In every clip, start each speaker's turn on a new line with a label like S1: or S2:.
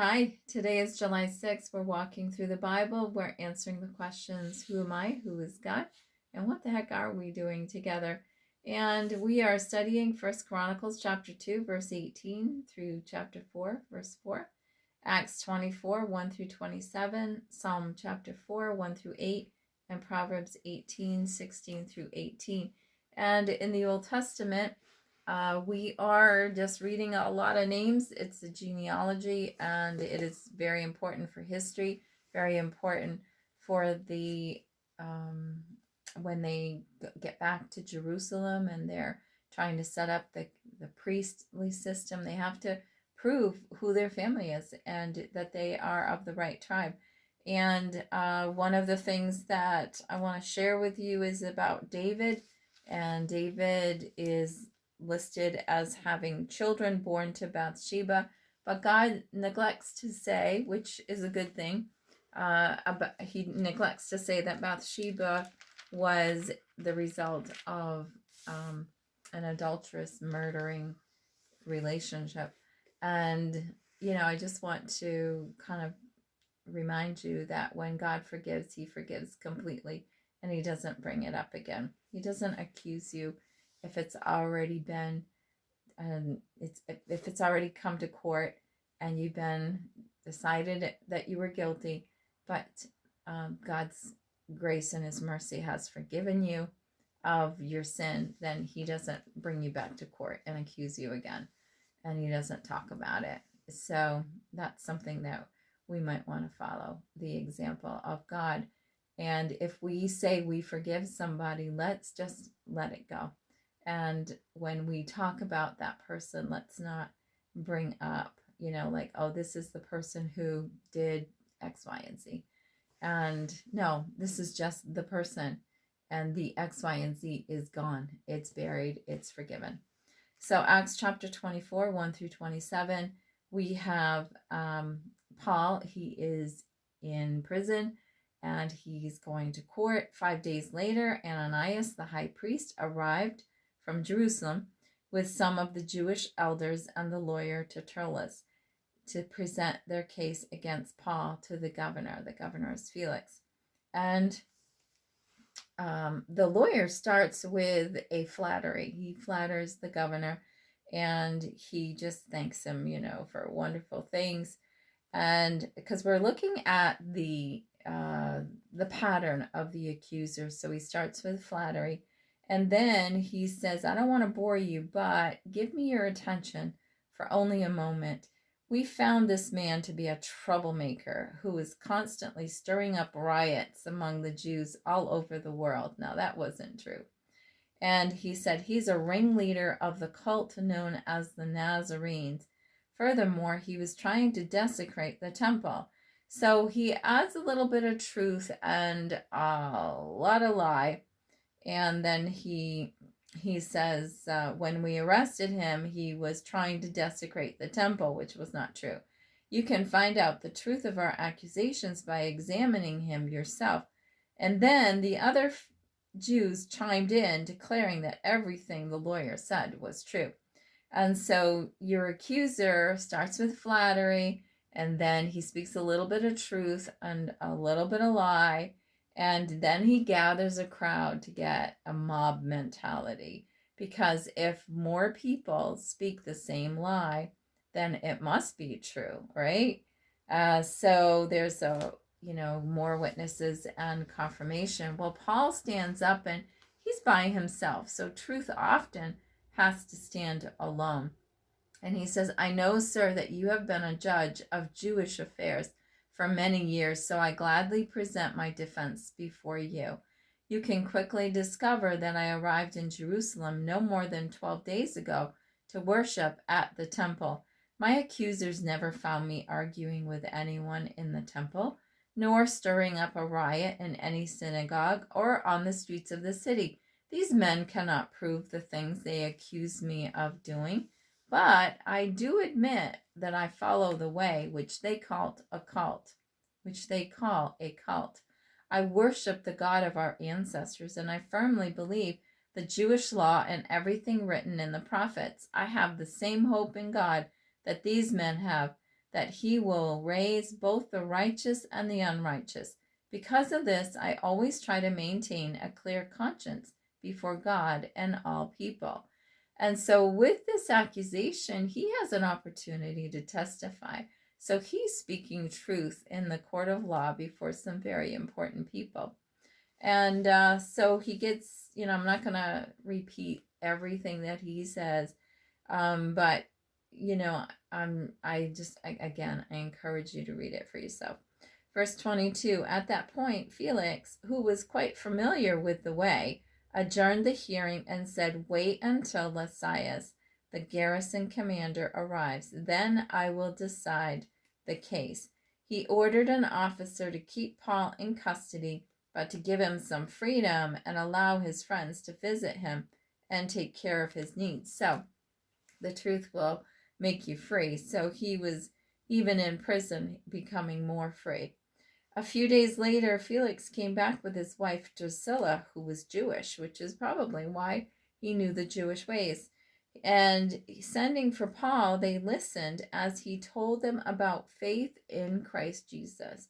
S1: Hi, today is July 6th. We're walking through the Bible. We're answering the questions, who am I, who is God, and what the heck are we doing together? And we are studying First Chronicles chapter 2, verse 18 through chapter 4, verse 4, Acts 24, 1 through 27, Psalm chapter 4, 1 through 8, and Proverbs 18, 16 through 18. And in the Old Testament, we are just reading a lot of names. It's a genealogy, and it is very important for history, very important for the when they get back to Jerusalem and they're trying to set up the priestly system. They have to prove who their family is and that they are of the right tribe. And one of the things that I want to share with you is about David. And David is listed as having children born to Bathsheba, but God neglects to say, which is a good thing, he neglects to say that Bathsheba was the result of an adulterous, murdering relationship. And, I just want to kind of remind you that when God forgives, he forgives completely, and he doesn't bring it up again. He doesn't accuse you if it's already been if it's already come to court and you've been decided that you were guilty, but God's grace and his mercy has forgiven you of your sin, then he doesn't bring you back to court and accuse you again, and he doesn't talk about it. So that's something that we might want to follow, the example of God. And if we say we forgive somebody, let's just let it go. And when we talk about that person, let's not bring up, like, oh, this is the person who did X, Y, and Z. And no, this is just the person, and the X, Y, and Z is gone. It's buried. It's forgiven. So Acts chapter 24, 1 through 27, we have Paul. He is in prison and he's going to court. 5 days later, Ananias, the high priest, arrived from Jerusalem with some of the Jewish elders and the lawyer Tertullus to present their case against Paul to the governor. The governor is Felix. And the lawyer starts with a flattery. He flatters the governor and he just thanks him, for wonderful things. And because we're looking at the pattern of the accuser. So he starts with flattery. And then he says, I don't want to bore you, but give me your attention for only a moment. We found this man to be a troublemaker who is constantly stirring up riots among the Jews all over the world. Now, that wasn't true. And he said he's a ringleader of the cult known as the Nazarenes. Furthermore, he was trying to desecrate the temple. So he adds a little bit of truth and a lot of lie. And then he says when we arrested him, he was trying to desecrate the temple, which was not true. You can find out the truth of our accusations by examining him yourself. And then the other Jews chimed in, declaring that everything the lawyer said was true. And so your accuser starts with flattery, and then he speaks a little bit of truth and a little bit of lie. And then he gathers a crowd to get a mob mentality. Because if more people speak the same lie, then it must be true, right? So there's more witnesses and confirmation. Well, Paul stands up and he's by himself. So truth often has to stand alone. And he says, I know, sir, that you have been a judge of Jewish affairs for many years, so I gladly present my defense before you. You can quickly discover that I arrived in Jerusalem no more than 12 days ago to worship at the temple. My accusers never found me arguing with anyone in the temple, nor stirring up a riot in any synagogue or on the streets of the city. These men cannot prove the things they accuse me of doing. But I do admit that I follow the way which they call a cult. I worship the God of our ancestors, and I firmly believe the Jewish law and everything written in the prophets. I have the same hope in God that these men have, that he will raise both the righteous and the unrighteous. Because of this, I always try to maintain a clear conscience before God and all people. And so with this accusation, he has an opportunity to testify. So he's speaking truth in the court of law before some very important people. And so he gets, I'm not going to repeat everything that he says, but, I encourage you to read it for yourself. Verse 22, at that point, Felix, who was quite familiar with the way, adjourned the hearing and said, wait until Lysias, the garrison commander, arrives. Then I will decide the case. He ordered an officer to keep Paul in custody, but to give him some freedom and allow his friends to visit him and take care of his needs. So the truth will make you free. So he was, even in prison, becoming more free. A few days later, Felix came back with his wife Drusilla, who was Jewish, which is probably why he knew the Jewish ways. And sending for Paul, they listened as he told them about faith in Christ Jesus.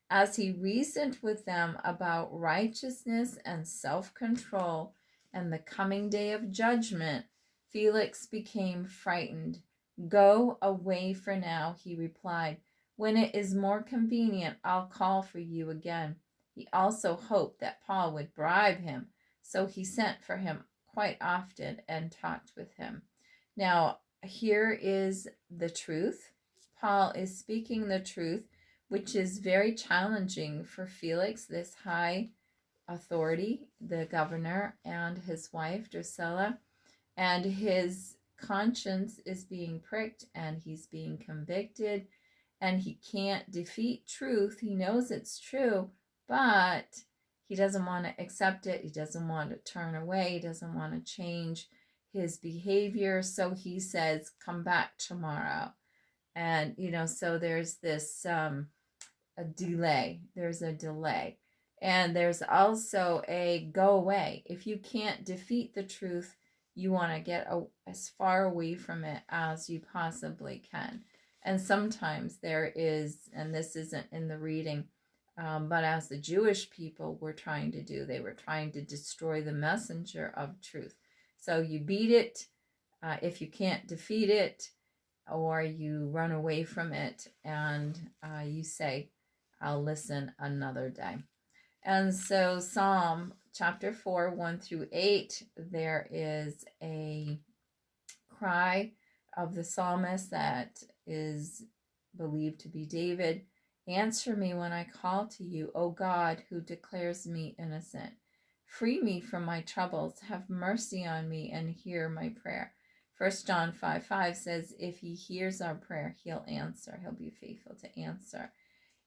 S1: As he reasoned with them about righteousness and self-control and the coming day of judgment, Felix became frightened. Go away for now, he replied. When it is more convenient, I'll call for you again. He also hoped that Paul would bribe him, so he sent for him quite often and talked with him. Now, here is the truth. Paul is speaking the truth, which is very challenging for Felix, this high authority, the governor, and his wife, Drusilla. And his conscience is being pricked, and he's being convicted, and he can't defeat truth. He knows it's true, but he doesn't want to accept it. He doesn't want to turn away. He doesn't want to change his behavior. So he says, come back tomorrow. And, so there's this a delay. There's a delay. And there's also a go away. If you can't defeat the truth, you want to get as far away from it as you possibly can. And sometimes there is, and this isn't in the reading, but as the Jewish people were trying to do, they were trying to destroy the messenger of truth. So you beat it if you can't defeat it, or you run away from it and you say, I'll listen another day. And so Psalm chapter 4, 1-8, there is a cry of the psalmist that is believed to be David. Answer me when I call to you, O God, who declares me innocent. Free me from my troubles. Have mercy on me and hear my prayer. 1 John 5:5 says, if he hears our prayer, he'll answer. He'll be faithful to answer.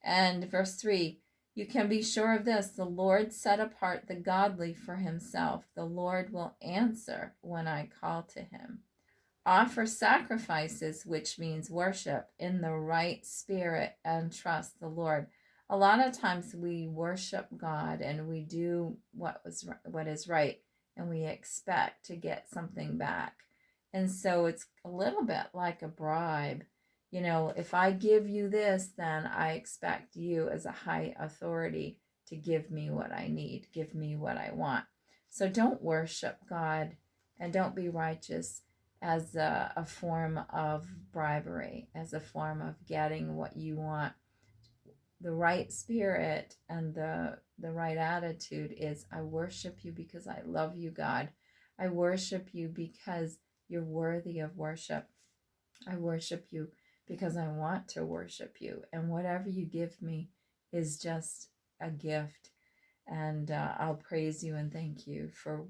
S1: And verse 3, you can be sure of this, the Lord set apart the godly for himself. The Lord will answer when I call to him. Offer sacrifices, which means worship, in the right spirit and trust the Lord. A lot of times we worship God and we do what is right, and we expect to get something back. And so it's a little bit like a bribe. If I give you this, then I expect you as a high authority to give me what I need, give me what I want. So don't worship God and don't be righteous as a form of bribery, as a form of getting what you want. The right spirit and the right attitude is, I worship you because I love you, God. I worship you because you're worthy of worship. I worship you because I want to worship you. And whatever you give me is just a gift. And I'll praise you and thank you for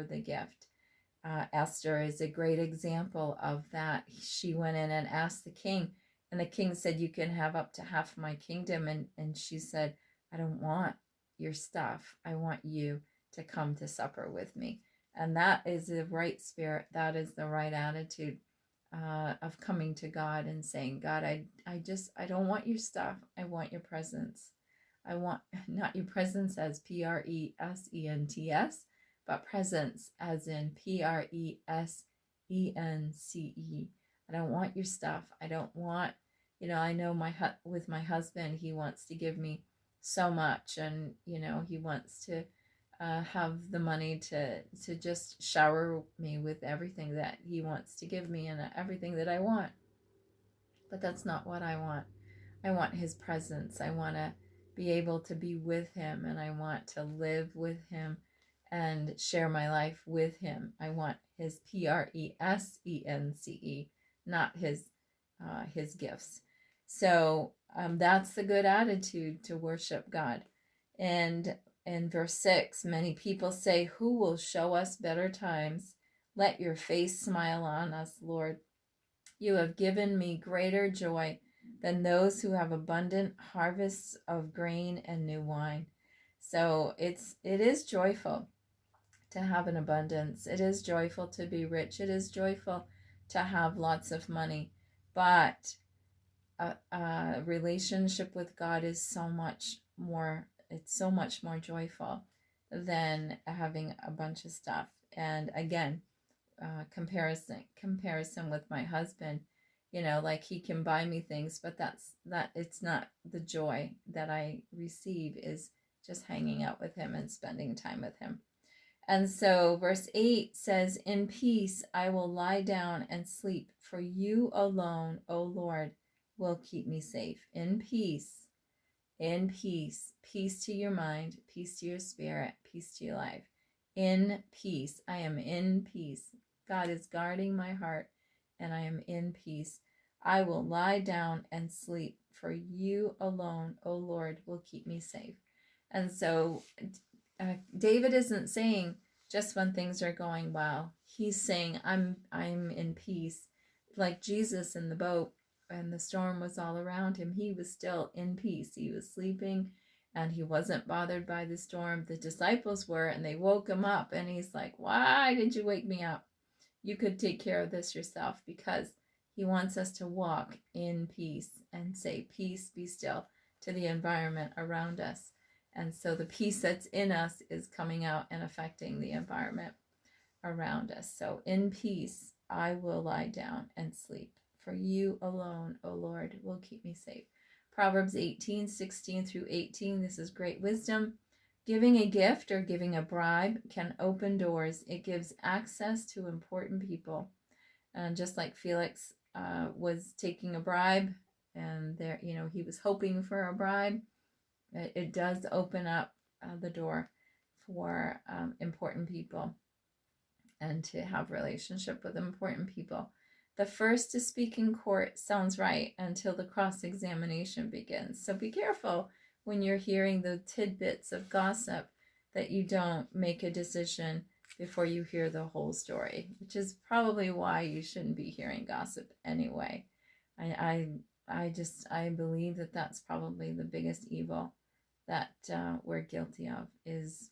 S1: the gift. Esther is a great example of that. She went in and asked the king, and the king said, you can have up to half my kingdom. And she said, I don't want your stuff. I want you to come to supper with me. And that is the right spirit. That is the right attitude of coming to God and saying, God, I don't want your stuff. I want your presence. I want not your presence as presence, but presence as in presence. I don't want your stuff. I don't want I know with my husband, he wants to give me so much, and he wants to have the money to just shower me with everything that he wants to give me and everything that I want. But that's not what I want. I want his presence. I want to be able to be with him, and I want to live with him and share my life with him. I want his presence, not his gifts. So that's the good attitude to worship God. And in verse 6, many people say, "Who will show us better times? Let your face smile on us, Lord. You have given me greater joy than those who have abundant harvests of grain and new wine." So it is joyful to have an abundance. It is joyful to be rich. It is joyful to have lots of money. But a relationship with God is so much more, it's so much more joyful than having a bunch of stuff. And again, comparison with my husband, like he can buy me things, but it's not the joy that I receive is just hanging out with him and spending time with him. And so verse 8 says, "In peace I will lie down and sleep, for you alone, O Lord, will keep me safe." In peace, peace to your mind, peace to your spirit, peace to your life. In peace, I am in peace. God is guarding my heart, and I am in peace. I will lie down and sleep, for you alone, O Lord, will keep me safe. And so David isn't saying just when things are going well. He's saying, I'm in peace. Like Jesus in the boat, and the storm was all around him, he was still in peace. He was sleeping, and he wasn't bothered by the storm. The disciples were, and they woke him up, and he's like, "Why did you wake me up? You could take care of this yourself," because he wants us to walk in peace and say, "Peace, be still," to the environment around us. And so the peace that's in us is coming out and affecting the environment around us. So in peace, I will lie down and sleep. For you alone, O Lord, will keep me safe. Proverbs 18:16-18. This is great wisdom. Giving a gift or giving a bribe can open doors. It gives access to important people. And just like Felix was taking a bribe, and there, he was hoping for a bribe, it does open up the door for important people and to have relationship with important people. The first to speak in court sounds right until the cross-examination begins. So be careful when you're hearing the tidbits of gossip that you don't make a decision before you hear the whole story, which is probably why you shouldn't be hearing gossip anyway. I believe that that's probably the biggest evil that we're guilty of, is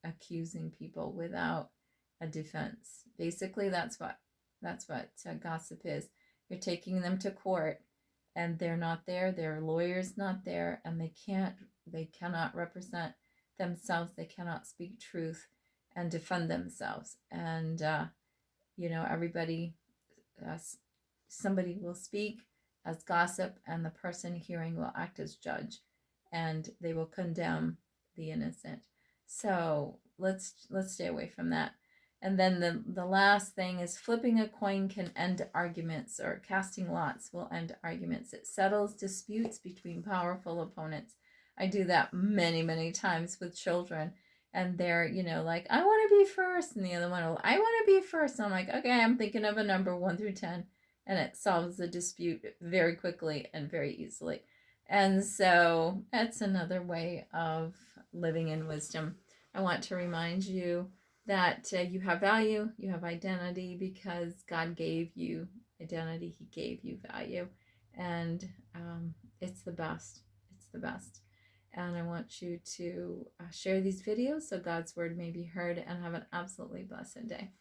S1: accusing people without a defense. Basically, that's what gossip is. You're taking them to court, and they're not there. Their lawyer's not there, and they cannot represent themselves. They cannot speak truth and defend themselves. And everybody, somebody will speak as gossip, and the person hearing will act as judge, and they will condemn the innocent. So let's stay away from that. And then the last thing is flipping a coin can end arguments, or casting lots will end arguments. It settles disputes between powerful opponents. I do that many, many times with children, and they're, like, "I want to be first," and the other one will, "I want to be first." And I'm like, "Okay, I'm thinking of a number 1 through 10, and it solves the dispute very quickly and very easily. And so that's another way of living in wisdom. I want to remind you that you have value, you have identity, because God gave you identity. He gave you value, and it's the best. It's the best. And I want you to share these videos so God's word may be heard, and have an absolutely blessed day.